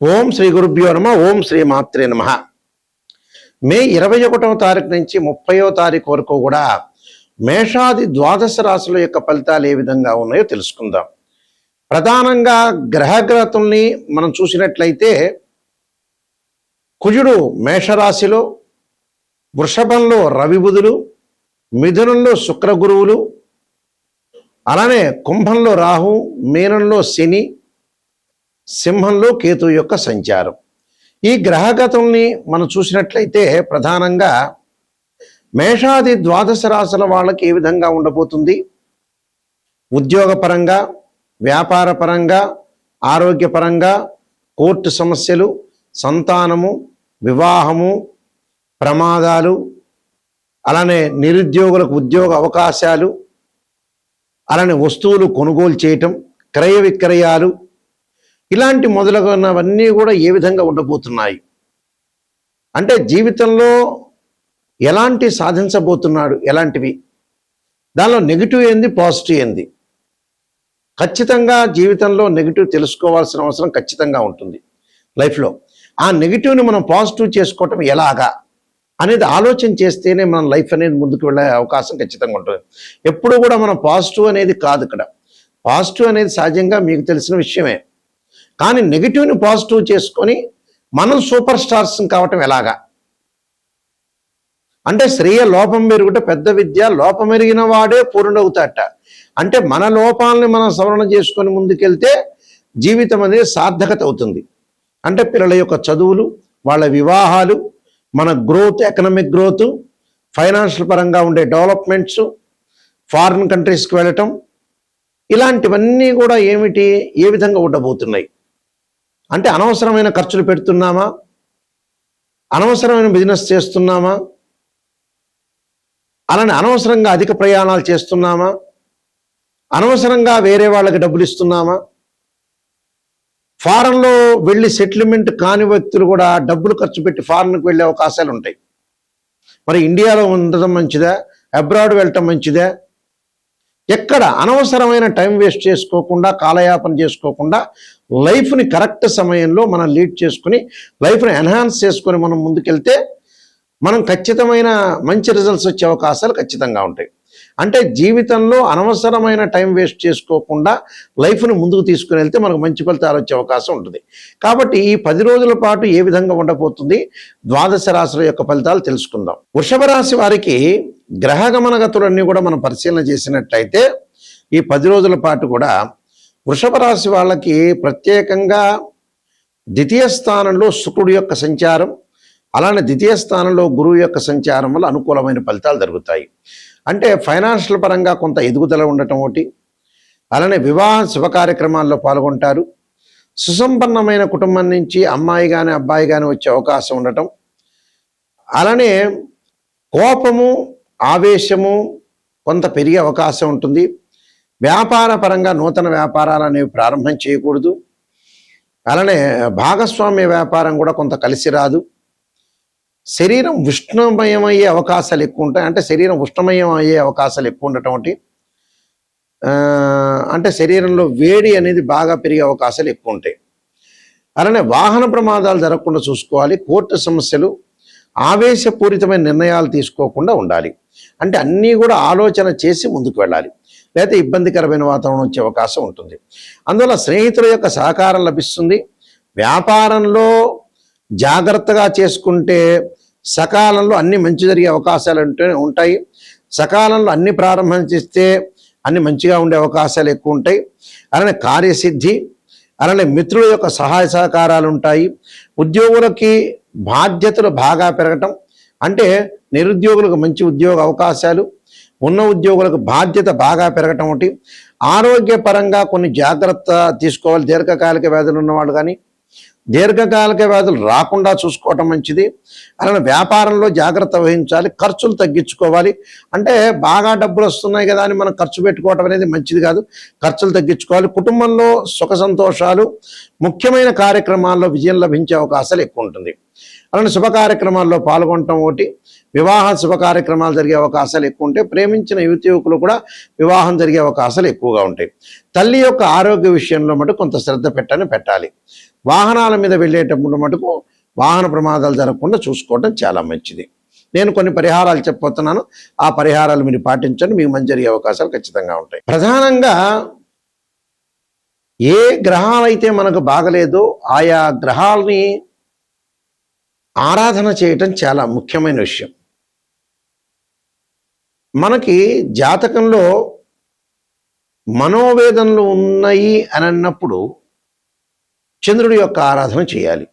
ఓం శ్రీ గురుభ్యో నమ. ఓం శ్రీ మాత్రే నమ. మే 21వ తారీఖు నుంచి 30వ తారీఖు వరకు కూడా మేషాది ద్వాదశ రాశుల యొక్క ఫలితాలు ఏ విధంగా ఉన్నాయో తెలుసుకుందాం. ప్రధానంగా గ్రహగతుల్ని మనం చూసినట్లయితే కుజుడు మేషరాశిలో, వృషభంలో రవి బుధులు, మిథునంలో శుక్ర గురువులు, అలానే కుంభంలో రాహు, మీనంలో శని, సింహంలో కేతు యొక్క సంచారం. ఈ గ్రహగతుల్ని మనం చూసినట్లయితే ప్రధానంగా మేషాది ద్వాదశ రాశుల వాళ్ళకి ఏ విధంగా ఉండబోతుంది, ఉద్యోగపరంగా, వ్యాపారపరంగా, ఆరోగ్యపరంగా, కోర్టు సమస్యలు, సంతానము, వివాహము, ప్రమాదాలు, అలానే నిరుద్యోగులకు ఉద్యోగ అవకాశాలు, అలానే వస్తువులు కొనుగోలు చేయటం, క్రయ విక్రయాలు, ఇలాంటి మొదలగునవన్నీ కూడా ఏ విధంగా ఉండబోతున్నాయి అంటే జీవితంలో ఎలాంటి సాధించబోతున్నాడు, ఎలాంటివి, దానిలో నెగిటివ్ ఏంది, పాజిటివ్ ఏంది, ఖచ్చితంగా జీవితంలో నెగిటివ్ తెలుసుకోవాల్సిన అవసరం ఖచ్చితంగా ఉంటుంది లైఫ్లో. ఆ నెగిటివ్ని మనం పాజిటివ్ చేసుకోవటం ఎలాగా అనేది ఆలోచన చేస్తేనే మన లైఫ్ అనేది ముందుకు వెళ్ళే అవకాశం ఖచ్చితంగా ఉంటుంది. ఎప్పుడు కూడా మనం పాజిటివ్ అనేది కాదు, ఇక్కడ పాజిటివ్ అనేది సహజంగా మీకు తెలిసిన విషయమే. కానీ నెగిటివ్ని పాజిటివ్ చేసుకొని మనం సూపర్ స్టార్స్ కావటం ఎలాగా అంటే శ్రేయ లోపం మెరుగుట పెద్ద విద్య, లోపం ఎరిగిన వాడే పూర్ణవుతాట. అంటే మన లోపాలని మనం సవరణ చేసుకొని ముందుకెళ్తే జీవితం అనేది సార్థకత అవుతుంది. అంటే పిల్లల యొక్క చదువులు, వాళ్ళ వివాహాలు, మన గ్రోత్, ఎకనామిక్ గ్రోత్, ఫైనాన్షియల్ పరంగా ఉండే డెవలప్మెంట్స్, ఫారిన్ కంట్రీస్కి వెళ్ళటం, ఇలాంటివన్నీ కూడా ఏమిటి, ఏ విధంగా ఉండబోతున్నాయి అంటే అనవసరమైన ఖర్చులు పెడుతున్నామా, అనవసరమైన బిజినెస్ చేస్తున్నామా, అలానే అనవసరంగా అధిక ప్రయాణాలు చేస్తున్నామా, అనవసరంగా వేరే వాళ్ళకి డబ్బులు ఇస్తున్నామా, ఫారెన్లో వెళ్ళి సెటిల్మెంట్ కాని వ్యక్తులు కూడా డబ్బులు ఖర్చు పెట్టి ఫారెన్కి వెళ్ళే అవకాశాలు ఉంటాయి. మరి ఇండియాలో ఉండటం మంచిదా, అబ్రాడ్ వెళ్ళటం మంచిదా? ఎక్కడ అనవసరమైన టైం వేస్ట్ చేసుకోకుండా, కాలయాపన చేసుకోకుండా లైఫ్ని కరెక్ట్ సమయంలో మనం లీడ్ చేసుకుని లైఫ్ని ఎన్హాన్స్ చేసుకొని మనం ముందుకెళ్తే మనం ఖచ్చితమైన మంచి రిజల్ట్స్ వచ్చే అవకాశాలు ఖచ్చితంగా ఉంటాయి. అంటే జీవితంలో అనవసరమైన టైం వేస్ట్ చేసుకోకుండా లైఫ్ని ముందుకు తీసుకుని వెళ్తే మనకు మంచి ఫలితాలు వచ్చే అవకాశం ఉంటుంది. కాబట్టి ఈ 10 రోజుల పాటు ఏ విధంగా ఉండబోతుంది, ద్వాదశ రాశుల యొక్క ఫలితాలు తెలుసుకుందాం. వృషభ రాశి వారికి గ్రహగమనగతులన్నీ కూడా మనం పరిశీలన చేసినట్లయితే ఈ 10 రోజుల పాటు కూడా వృషభ రాశి వాళ్ళకి ప్రత్యేకంగా ద్వితీయ స్థానంలో శుక్రుడి యొక్క సంచారం, అలానే ద్వితీయ స్థానంలో గురువు యొక్క సంచారం వల్ల అనుకూలమైన ఫలితాలు జరుగుతాయి. అంటే ఫైనాన్షియల్ పరంగా కొంత ఎదుగుదల ఉండటం ఒకటి, అలానే వివాహ శుభ కార్యక్రమాల్లో పాల్గొంటారు, సుసంపన్నమైన కుటుంబం నుంచి అమ్మాయి కానీ అబ్బాయి కానీ వచ్చే అవకాశం ఉండటం, అలానే కోపము, ఆవేశము కొంత పెరిగే అవకాశం ఉంటుంది. వ్యాపార పరంగా నూతన వ్యాపారాలు అనేవి ప్రారంభం చేయకూడదు. అలానే భాగస్వామ్య వ్యాపారం కూడా కొంత కలిసి రాదు. శరీరం ఉష్ణమయం అయ్యే అవకాశాలు ఎక్కువ ఉంటాయి. అంటే శరీరం ఉష్ణమయం అయ్యే అవకాశాలు ఎక్కువ ఉండటం ఒకటి, అంటే శరీరంలో వేడి అనేది బాగా పెరిగే అవకాశాలు ఎక్కువ ఉంటాయి. అలానే వాహన ప్రమాదాలు జరగకుండా చూసుకోవాలి. కోర్టు సమస్యలు, ఆవేశపూరితమైన నిర్ణయాలు తీసుకోకుండా ఉండాలి. అంటే అన్నీ కూడా ఆలోచన చేసి ముందుకు వెళ్ళాలి, లేకపోతే ఇబ్బందికరమైన వాతావరణం వచ్చే అవకాశం ఉంటుంది. అందువల్ల స్నేహితుల యొక్క సహకారం లభిస్తుంది. వ్యాపారంలో జాగ్రత్తగా చేసుకుంటే సకాలంలో అన్ని మంచి జరిగే అవకాశాలు ఉంటాయి. సకాలంలో అన్ని ప్రారంభం చేస్తే అన్ని మంచిగా ఉండే అవకాశాలు ఎక్కువ ఉంటాయి. అలానే కార్యసిద్ధి, అలానే మిత్రుల యొక్క సహాయ సహకారాలు ఉంటాయి. ఉద్యోగులకి బాధ్యతలు బాగా పెరగటం, అంటే నిరుద్యోగులకు మంచి ఉద్యోగ అవకాశాలు, ఉన్న ఉద్యోగులకు బాధ్యత బాగా పెరగటం ఒకటి. ఆరోగ్యపరంగా కొన్ని జాగ్రత్త తీసుకోవాలి. దీర్ఘకాలిక వ్యాధులు ఉన్నవాళ్ళు కానీ దీర్ఘకాలిక వ్యాధులు రాకుండా చూసుకోవటం మంచిది. అలానే వ్యాపారంలో జాగ్రత్త వహించాలి, ఖర్చులు తగ్గించుకోవాలి. అంటే బాగా డబ్బులు వస్తున్నాయి కదా అని మనం ఖర్చు పెట్టుకోవటం అనేది మంచిది కాదు, ఖర్చులు తగ్గించుకోవాలి. కుటుంబంలో సుఖ సంతోషాలు, ముఖ్యమైన కార్యక్రమాల్లో విజయం లభించే అవకాశాలు ఎక్కువ ఉంటుంది. అలానే శుభ కార్యక్రమాల్లో పాల్గొనటం ఒకటి, వివాహ శుభ కార్యక్రమాలు జరిగే అవకాశాలు ఎక్కువ ఉంటాయి. ప్రేమించిన యువకులు కూడా వివాహం జరిగే అవకాశాలు ఎక్కువగా ఉంటాయి. తల్లి యొక్క ఆరోగ్య విషయంలో మటు కొంత శ్రద్ధ పెట్టాలి. వాహనాల మీద వెళ్ళేటప్పుడు మటుకు వాహన ప్రమాదాలు జరగకుండా చూసుకోవడం చాలా మంచిది. నేను కొన్ని పరిహారాలు చెప్పబోతున్నాను. ఆ పరిహారాలు మీరు పాటించండి, మీకు మంచి జరిగే అవకాశాలు ఖచ్చితంగా ఉంటాయి. ప్రధానంగా ఏ గ్రహాలైతే మనకు బాగలేదో ఆయా గ్రహాలని ఆరాధన చేయటం చాలా ముఖ్యమైన విషయం. మనకి జాతకంలో మనోవేదనలు ఉన్నాయి అని అన్నప్పుడు చంద్రుడి యొక్క ఆరాధన చేయాలి.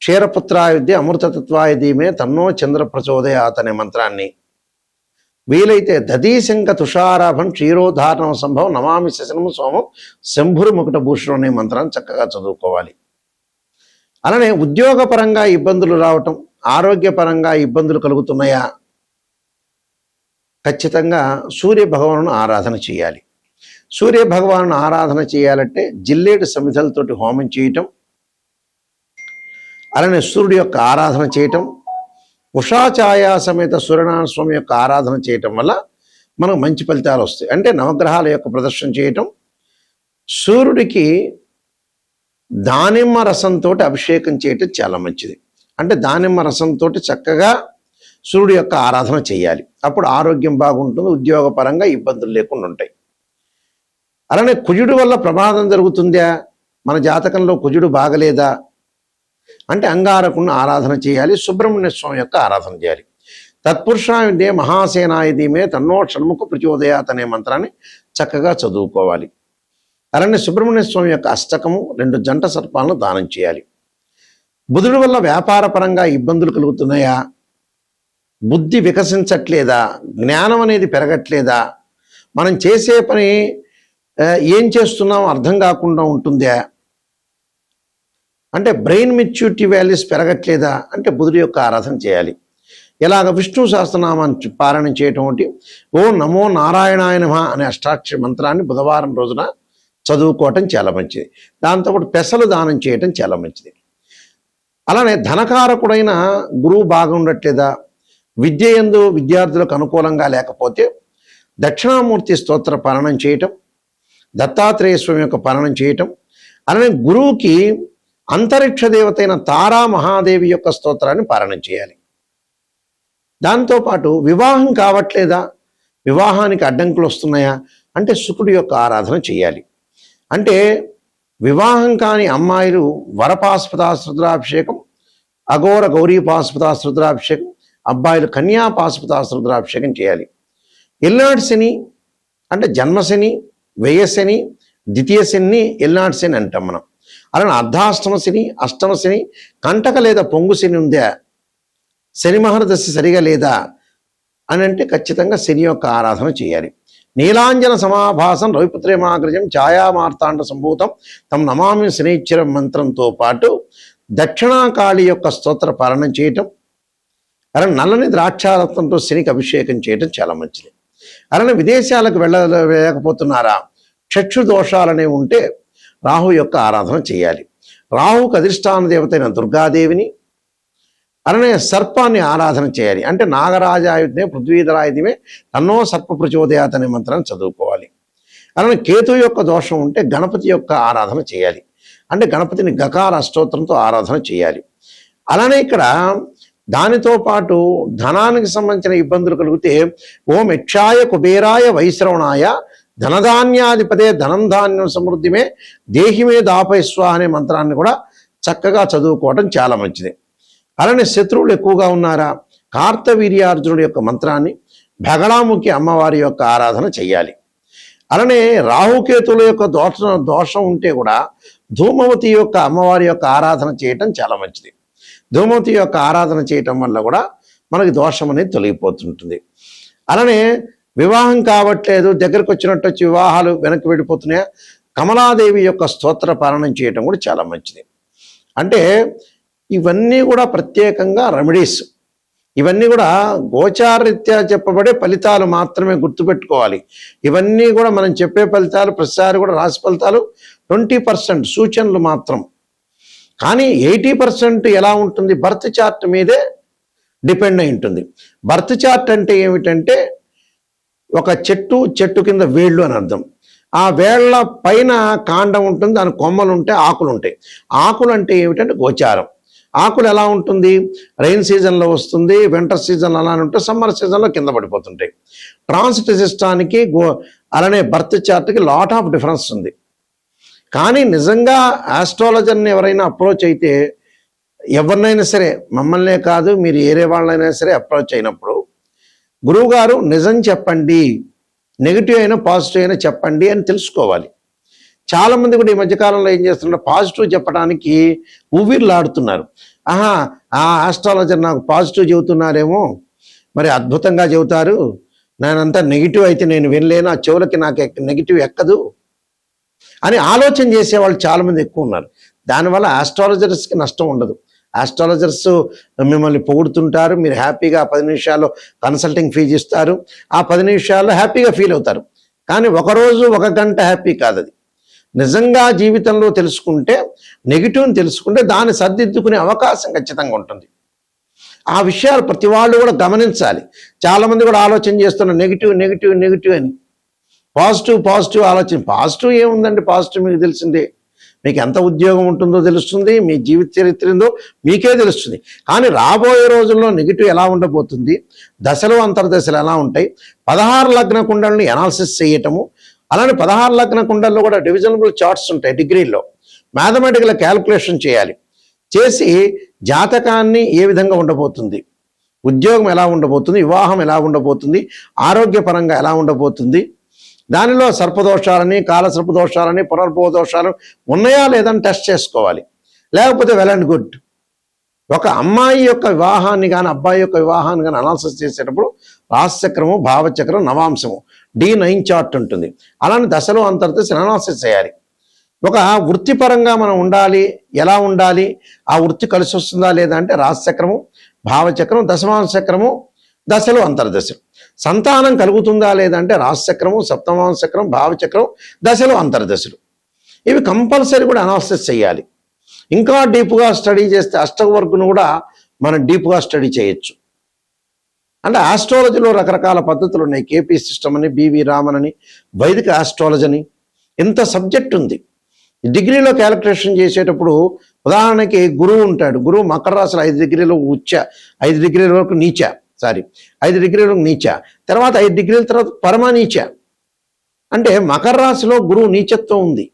క్షీరపుత్రాయ విద్య అమృతతత్వాయ ధీమే తన్నో చంద్ర ప్రచోదయాత్ అనే మంత్రాన్ని, వీలైతే దధీశంక తుషారాభం క్షీరోధారణం సంభవం నమామి శశనం సోమం శంభురు ముకుట భూషణం అనే మంత్రాన్ని చక్కగా చదువుకోవాలి. అలానే ఉద్యోగపరంగా ఇబ్బందులు రావటం, ఆరోగ్యపరంగా ఇబ్బందులు కలుగుతున్నాయా, ఖచ్చితంగా సూర్య భగవాను ఆరాధన చేయాలి. సూర్య భగవాను ఆరాధన చేయాలంటే జిల్లేడు సమిధలతోటి హోమం చేయటం, అలానే సూర్యుడి యొక్క ఆరాధన చేయటం, ఉషాఛాయ సమేత సూర్యనారాయణ స్వామి యొక్క ఆరాధన చేయటం వల్ల మనకు మంచి ఫలితాలు వస్తాయి. అంటే నవగ్రహాల యొక్క ప్రదర్శన చేయటం, సూర్యుడికి దానిమ్మ రసంతో అభిషేకం చేయటం చాలా మంచిది. అంటే దానిమ్మ రసంతో చక్కగా సూర్యుడి యొక్క ఆరాధన చేయాలి. అప్పుడు ఆరోగ్యం బాగుంటుంది, ఉద్యోగపరంగా ఇబ్బందులు లేకుండా ఉంటాయి. అలానే కుజుడు వల్ల ప్రమాదం జరుగుతుందా, మన జాతకంలో కుజుడు బాగలేదా అంటే అంగారకుని ఆరాధన చేయాలి. సుబ్రహ్మణ్య స్వామి యొక్క ఆరాధన చేయాలి. తత్పురుషాయుడే మహాసేనాయుధీమే తన్నో షణ్ముఖ ప్రచోదయాత్ అనే మంత్రాన్ని చక్కగా చదువుకోవాలి. అలానే సుబ్రహ్మణ్య స్వామి యొక్క అష్టకము 2 జంట సర్పాలను దానం చేయాలి. బుధుడి వల్ల వ్యాపార పరంగా ఇబ్బందులు కలుగుతున్నాయా, బుద్ధి వికసించట్లేదా, జ్ఞానం అనేది పెరగట్లేదా, మనం చేసే పని ఏం చేస్తున్నాం అర్థం కాకుండా ఉంటుందా, అంటే బ్రెయిన్ మెచ్యూరిటీ వాల్యూస్ పెరగట్లేదా అంటే బుధుడి యొక్క ఆరాధన చేయాలి. ఇలాగ విష్ణు సహస్రనామాన్ని పారాయణం చేయటం ఒకటి, ఓ నమో నారాయణాయ నమః అనే అష్టాక్షరి మంత్రాన్ని బుధవారం రోజున చదువుకోవటం చాలా మంచిది. దాంతోపాటు పెసలు దానం చేయటం చాలా మంచిది. అలానే ధనకారకుడైన గురువు బాగుండట్లేదా, విద్య యందు విద్యార్థులకు అనుకూలంగా లేకపోతే దక్షిణామూర్తి స్తోత్ర పారాయణం చేయటం, దత్తాత్రేయ స్వామి యొక్క పారాయణం చేయటం, అలానే గురువుకి అంతరిక్ష దేవతైన తారా మహాదేవి యొక్క స్తోత్రాన్ని పారాయణం చేయాలి. దాంతోపాటు వివాహం కావట్లేదా, వివాహానికి అడ్డంకులు వస్తున్నాయా అంటే శుక్రుడి యొక్క ఆరాధన చేయాలి. అంటే వివాహం కాని అమ్మాయిలు వరపాశుపతాశ్రుద్రాభిషేకం, అఘోర గౌరీపాశుపతాశ్రుద్రాభిషేకం, అబ్బాయిలు కన్యాపాశుపతాశ్రుద్రాభిషేకం చేయాలి. ఎల్నాటి శని అంటే జన్మశని, వ్యయశని, ద్వితీయ శని ఎల్నాటి శని అంటాం మనం. అలానే అర్ధాష్టమ శని, అష్టమ శని, కంటక లేదా పొంగు శని ఉందా, శని మహర్దశ సరిగా లేదా అని అంటే ఖచ్చితంగా శని యొక్క ఆరాధన చేయాలి. నీలాంజన సమాభాసం రవిపుత్రేమాగ్రజం ఛాయామార్తాండ సంభూతం తం నమామి శనైశ్వరం మంత్రంతో పాటు దక్షిణాకాళి యొక్క స్తోత్ర పాలన చేయటం, అలానే నల్లని ద్రాక్షారత్నంతో శనికి అభిషేకం చేయటం చాలా మంచిది. అలానే విదేశాలకు వెళ్ళలేకపోతున్నారా, చక్షు దోషాలనేవి ఉంటే రాహు యొక్క ఆరాధన చేయాలి. రాహుకు అధిష్టాన దేవతైన దుర్గాదేవిని, అలానే సర్పాన్ని ఆరాధన చేయాలి. అంటే నాగరాజాయుధమే పృథ్వీధరాయుధమే తన్నో సర్ప ప్రచోదయాత్ అనే మంత్రాన్ని చదువుకోవాలి. అలానే కేతు యొక్క దోషం ఉంటే గణపతి యొక్క ఆరాధన చేయాలి. అంటే గణపతిని గకార అష్టోత్తరంతో ఆరాధన చేయాలి. అలానే ఇక్కడ దానితో పాటు ధనానికి సంబంధించిన ఇబ్బందులు కలిగితే ఓం యక్షాయ కుబేరాయ వైశ్రవణాయ ధనధాన్యాధిపతే ధనం ధాన్యం సమృద్ధిమే దేహిమే దాపైస్వ అనే మంత్రాన్ని కూడా చక్కగా చదువుకోవటం చాలా మంచిది. అలానే శత్రువులు ఎక్కువగా ఉన్నారా, కార్తవీర్యార్జునుడి యొక్క మంత్రాన్ని, భగడాముఖి అమ్మవారి యొక్క ఆరాధన చెయ్యాలి. అలానే రాహుకేతుల యొక్క దోషం ఉంటే కూడా ధూమవతి యొక్క అమ్మవారి యొక్క ఆరాధన చేయటం చాలా మంచిది. ధూమవతి యొక్క ఆరాధన చేయటం వల్ల కూడా మనకి దోషం అనేది తొలగిపోతుంటుంది. అలానే వివాహం కావట్లేదు, దగ్గరకు వచ్చినట్టు వచ్చి వివాహాలు వెనక్కి వెళ్ళిపోతున్నాయా, కమలాదేవి యొక్క స్తోత్ర పారాయణం చేయటం కూడా చాలా మంచిది. అంటే ఇవన్నీ కూడా ప్రత్యేకంగా రెమెడీస్, ఇవన్నీ కూడా గోచారరీత్యా చెప్పబడే ఫలితాలు మాత్రమే గుర్తుపెట్టుకోవాలి. ఇవన్నీ కూడా మనం చెప్పే ఫలితాలు ప్రతిసారి కూడా రాశి ఫలితాలు 20% సూచనలు మాత్రం. కానీ 80% ఎలా ఉంటుంది, బర్త్ చార్ట్ మీదే డిపెండ్ అయి ఉంటుంది. బర్త్ చార్ట్ అంటే ఏమిటంటే ఒక చెట్టు కింద వేళ్ళు అని అర్థం. ఆ వేళ్ల పైన కాండం ఉంటుంది, దాని కొమ్మలు ఉంటాయి, ఆకులు ఉంటాయి. ఆకులు అంటే ఏమిటంటే గోచారం. ఆకులు ఎలా ఉంటుంది, రైన్ సీజన్లో వస్తుంది, వింటర్ సీజన్ అలానే ఉంటుంది, సమ్మర్ సీజన్లో కింద పడిపోతుంటాయి. ట్రాన్సిట్ సిస్టానికి అలానే బర్త్ చార్ట్కి లాట్ ఆఫ్ డిఫరెన్స్ ఉంది. కానీ నిజంగా ఆస్ట్రాలజర్ని ఎవరైనా అప్రోచ్ అయితే, ఎవరినైనా సరే, మమ్మల్నే కాదు మీరు ఏరే వాళ్ళైనా సరే అప్రోచ్ అయినప్పుడు, గురువుగారు నిజం చెప్పండి, నెగిటివ్ అయినా పాజిటివ్ అయినా చెప్పండి అని తెలుసుకోవాలి. చాలామంది కూడా ఈ మధ్యకాలంలో ఏం చేస్తున్నారు, పాజిటివ్ చెప్పడానికి ఊవిర్లాడుతున్నారు. ఆ ఆస్ట్రాలజర్ నాకు పాజిటివ్ చెబుతున్నారేమో, మరి అద్భుతంగా చెబుతారు, నేనంతా నెగిటివ్ అయితే నేను వినలేను, ఆ చెవులకి నాకు నెగిటివ్ ఎక్కదు అని ఆలోచన చేసేవాళ్ళు చాలామంది ఎక్కువ ఉన్నారు. దానివల్ల ఆస్ట్రాలజర్స్కి నష్టం ఉండదు. ఆస్ట్రాలజర్స్ మిమ్మల్ని పొగుడుతుంటారు, మీరు హ్యాపీగా 10 నిమిషాల్లో కన్సల్టింగ్ ఫీజు ఇస్తారు, ఆ 10 నిమిషాల్లో హ్యాపీగా ఫీల్ అవుతారు. కానీ ఒకరోజు 1 గంట హ్యాపీ కాదు అది. నిజంగా జీవితంలో తెలుసుకుంటే, నెగిటివ్ని తెలుసుకుంటే దాన్ని సర్దిద్దుకునే అవకాశం ఖచ్చితంగా ఉంటుంది. ఆ విషయాలు ప్రతి వాళ్ళు కూడా గమనించాలి. చాలామంది కూడా ఆలోచన చేస్తున్నారు నెగిటివ్ నెగిటివ్ నెగిటివ్ అని. పాజిటివ్ ఆలోచన. పాజిటివ్ ఏముందండి, పాజిటివ్ మీకు తెలిసిందే. మీకు ఎంత ఉద్యోగం ఉంటుందో తెలుస్తుంది, మీ జీవిత చరిత్ర ఏందో మీకే తెలుస్తుంది. కానీ రాబోయే రోజుల్లో నెగిటివ్ ఎలా ఉండబోతుంది, దశలు అంతర్దశలు ఎలా ఉంటాయి, 16 లగ్న కుండలని అనాలిసిస్ చేయటము, అలానే 16 లగ్న కుండల్లో కూడా డివిజనబుల్ చార్ట్స్ ఉంటాయి. డిగ్రీలో మ్యాథమెటికల్ క్యాల్కులేషన్ చేయాలి. చేసి జాతకాన్ని ఏ విధంగా ఉండబోతుంది, ఉద్యోగం ఎలా ఉండబోతుంది, వివాహం ఎలా ఉండబోతుంది, ఆరోగ్యపరంగా ఎలా ఉండబోతుంది, దానిలో సర్పదోషాలని, కాలసర్పదోషాలని, పునర్భవ దోషాలు ఉన్నాయా లేదని టెస్ట్ చేసుకోవాలి. లేకపోతే వెల్ అండ్ గుడ్. ఒక అమ్మాయి యొక్క వివాహాన్ని కానీ అబ్బాయి యొక్క వివాహాన్ని కానీ అనాలిసిస్ చేసేటప్పుడు రాశిచక్రము, భావచక్రం, నవాంశము, D9 చార్ట్ ఉంటుంది. అలానే దశలో అంతర్దశ అనాలిసిస్ చేయాలి. ఒక వృత్తిపరంగా మనం ఉండాలి, ఎలా ఉండాలి, ఆ వృత్తి కలిసి వస్తుందా లేదా అంటే రాశిచక్రము, భావచక్రం, దశమాంశ చక్రము, దశలు అంతర్దశలు. సంతానం కలుగుతుందా లేదంటే రాశిచక్రము, సప్తమాంశ చక్రం, భావచక్రం, దశలు అంతర్దశలు. ఇవి కంపల్సరీ కూడా అనాలిసిస్ చేయాలి. ఇంకా డీప్గా స్టడీ చేస్తే అష్టవర్గును కూడా మనం డీప్గా స్టడీ చేయొచ్చు. అంటే ఆస్ట్రాలజీలో రకరకాల పద్ధతులు ఉన్నాయి. కేపీ సిస్టమ్ అని, బివి రామన్ అని, వైదిక ఆస్ట్రాలజీ అని, ఇంత సబ్జెక్ట్ ఉంది. డిగ్రీలో క్యాలిక్యులేషన్ చేసేటప్పుడు ఉదాహరణకి గురువు ఉంటాడు. గురువు మకర రాశిలో 5 డిగ్రీలు ఉచ్చ, 5 డిగ్రీల వరకు నీచ, 5 డిగ్రీల వరకు నీచ, తర్వాత 5 డిగ్రీల తర్వాత పరమనీచ. అంటే మకర రాశిలో గురువు నీచత్వం ఉంది.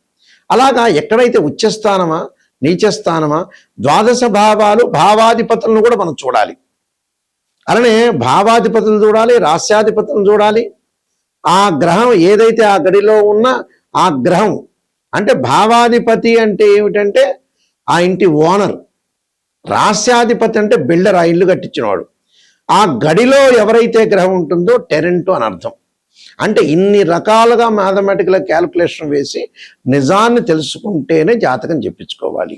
అలాగా ఎక్కడైతే ఉచ్చస్థానమా, నీచస్థానమా, ద్వాదశ భావాలు, భావాధిపతులను కూడా మనం చూడాలి. అలానే భావాధిపతులు చూడాలి, రాస్యాధిపతులను చూడాలి. ఆ గ్రహం ఏదైతే ఆ గడిలో ఉన్నా ఆ గ్రహం అంటే భావాధిపతి అంటే ఏమిటంటే ఆ ఇంటి ఓనర్, రాస్యాధిపతి అంటే బిల్డర్, ఆ ఇల్లు కట్టించినవాడు. ఆ గడిలో ఎవరైతే గ్రహం ఉంటుందో టెరెంట్ అని అర్థం. అంటే ఇన్ని రకాలుగా మ్యాథమెటికల్ క్యాల్కులేషన్ వేసి నిజాన్ని తెలుసుకుంటేనే జాతకం చెప్పించుకోవాలి.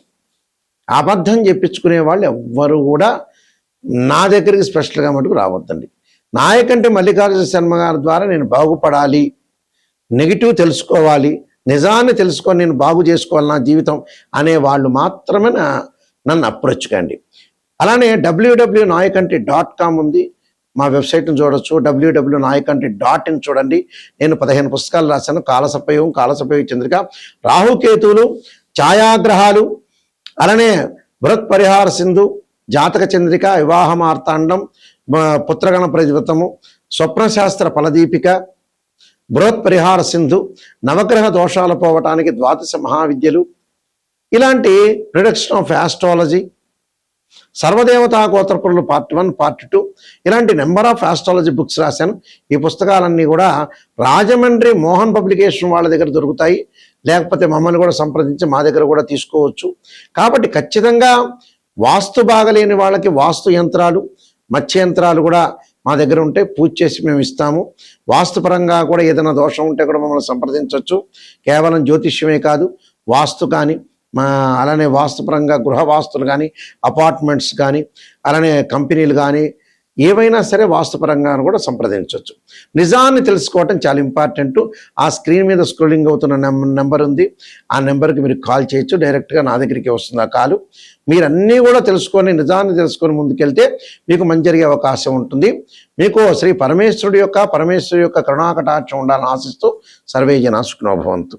అబద్ధం చెప్పించుకునే వాళ్ళు ఎవ్వరు కూడా నా దగ్గరికి స్పెషల్గా మటుకు రావద్దండి. నాయకంటే మల్లికార్జున శర్మ గారి ద్వారా నేను బాగుపడాలి, నెగిటివ్ తెలుసుకోవాలి, నిజాన్ని తెలుసుకొని నేను బాగు చేసుకోవాలి నా జీవితం అనే వాళ్ళు మాత్రమే నన్ను అప్రోచ్ కండి. అలానే www.nayakanti.com ఉంది, మా వెబ్సైట్ని చూడొచ్చు. www.nayakanti.in చూడండి. నేను 15 పుస్తకాలు రాశాను. కాలసర్పయోగం, కాలసర్పయోగ చంద్రిక, రాహుకేతువులు, ఛాయాగ్రహాలు, అలానే బృహత్ పరిహార సింధు, జాతక చంద్రిక, వివాహ మార్తాండం, పుత్రగణ ప్రతివతము, స్వప్నశాస్త్ర ఫలదీపిక, బృహత్ పరిహార సింధు, నవగ్రహ దోషాలు పోవటానికి 12 మహావిద్యలు, ఇలాంటి ప్రిడిక్షన్ ఆఫ్ ఆస్ట్రాలజీ, సర్వదేవతా గోత్రపురులు పార్ట్ 1, పార్ట్ 2, ఇలాంటి నెంబర్ ఆఫ్ ఆస్ట్రాలజీ బుక్స్ రాశాను. ఈ పుస్తకాలన్నీ కూడా రాజమండ్రి మోహన్ పబ్లికేషన్ వాళ్ళ దగ్గర దొరుకుతాయి. లేకపోతే మమ్మల్ని కూడా సంప్రదించి మా దగ్గర కూడా తీసుకోవచ్చు. కాబట్టి ఖచ్చితంగా వాస్తు బాగలేని వాళ్ళకి వాస్తు యంత్రాలు, మత్స్య యంత్రాలు కూడా మా దగ్గర ఉంటే పూజ చేసి మేము ఇస్తాము. వాస్తుపరంగా కూడా ఏదైనా దోషం ఉంటే కూడా మమ్మల్ని సంప్రదించవచ్చు. కేవలం జ్యోతిష్యమే కాదు, వాస్తు కానీ, అలానే వాస్తుపరంగా గృహ వాస్తులు కానీ, అపార్ట్మెంట్స్ కానీ, అలానే కంపెనీలు కానీ, ఏవైనా సరే వాస్తుపరంగా కూడా సంప్రదించవచ్చు. నిజాన్ని తెలుసుకోవటం చాలా ఇంపార్టెంట్. ఆ స్క్రీన్ మీద స్క్రోలింగ్ అవుతున్న నెంబర్ ఉంది, ఆ నెంబర్కి మీరు కాల్ చేయొచ్చు. డైరెక్ట్గా నా దగ్గరికి వస్తుంది ఆ కాలు. మీరు అన్నీ కూడా తెలుసుకొని నిజాన్ని తెలుసుకొని ముందుకెళ్తే మీకు మంచి జరిగే అవకాశం ఉంటుంది. మీకు శ్రీ పరమేశ్వరుడి యొక్క కరుణాకటాక్షం ఉండాలని ఆశిస్తూ సర్వే జనా సుఖినో భవంతు.